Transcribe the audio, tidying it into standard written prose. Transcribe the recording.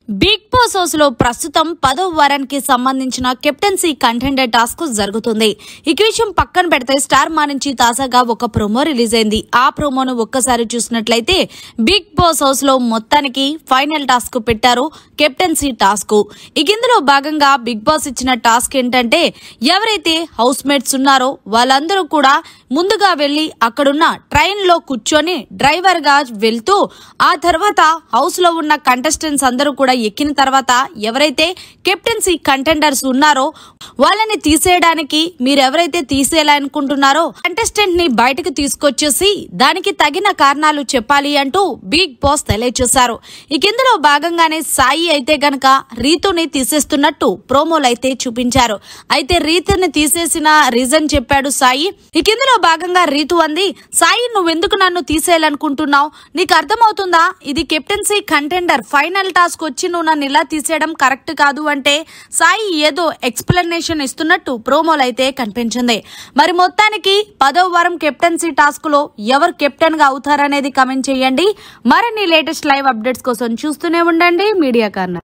Big boss house లో ప్రస్తుతం 10వ వారానికి సంబంధించిన కెప్టెన్సీ కంటెండర్ టాస్క్ జరుగుతుంది. ఈ విషయం పక్కన పెడితే స్టార్ మా నుంచి తాజాగా ఒక ప్రోమో రిలీజ్ అయింది. ఆ ప్రోమోను ఒక్కసారి చూసినట్లయితే బిగ్ బాస్ హౌస్ లో మొత్తానికి ఫైనల్ టాస్క్ పెట్టారు, కెప్టెన్సీ టాస్క్. ఇందులో భాగంగా బిగ్ బాస్ ఇచ్చిన టాస్క్ ఏంటంటే ఎవరైతే హౌస్ మేట్స్ ఉన్నారో వాళ్ళందరూ కూడా ముందుగా వెళ్లి అక్కడున్న ట్రైన్ లో కూర్చొని డ్రైవర్ గా వెళ్తూ ఆ తర్వాత హౌస్ లో ఉన్న కంటెస్టెంట్స్ అందరూ కూడా ఎక్కిన తర్వాత ఎవరైతే కెప్టెన్సీ కంటెండర్స్ ఉన్నారో వాళ్ళని తీసేయడానికి మీరు ఎవరైతే తీసేయాలనుకుంటున్నారో కంటెస్టెంట్ ని బయటకు తీసుకొచ్చేసి దానికి తగిన కారణాలు చెప్పాలి అంటూ బిగ్ బాస్ తెలియజేశారు. ఇందులో భాగంగానే సాయి అయితే గనక రీతుని తీసేస్తున్నట్టు ప్రోమోలు అయితే చూపించారు. అయితే రీతుని తీసేసిన రీజన్ చెప్పాడు సాయి. ఇందులో భాగంగా రీతు అంది, సాయి నువ్వెందుకు నన్ను తీసేయాలనుకుంటున్నావు, నీకు అర్థమవుతుందా, ఇది కెప్టెన్సీ కంటెండర్ ఫైనల్ టాస్క్ వచ్చి నువ్వు నన్ను ఇలా తీసేయడం కరెక్ట్ కాదు అంటే సాయి ఏదో ఎక్స్ప్లెనేషన్ ఇస్తున్నట్టు ప్రోమోలు అయితే కనిపించింది. మరి మొత్తానికి 10వ వారం కెప్టెన్సీ టాస్క్ లో ఎవరు కెప్టెన్ గా అవుతారనేది కమెంట్ చేయండి. మరిన్ని లేటెస్ట్ లైవ్ అప్డేట్స్ కోసం చూస్తూనే ఉండండి మీడియా కార్నర్.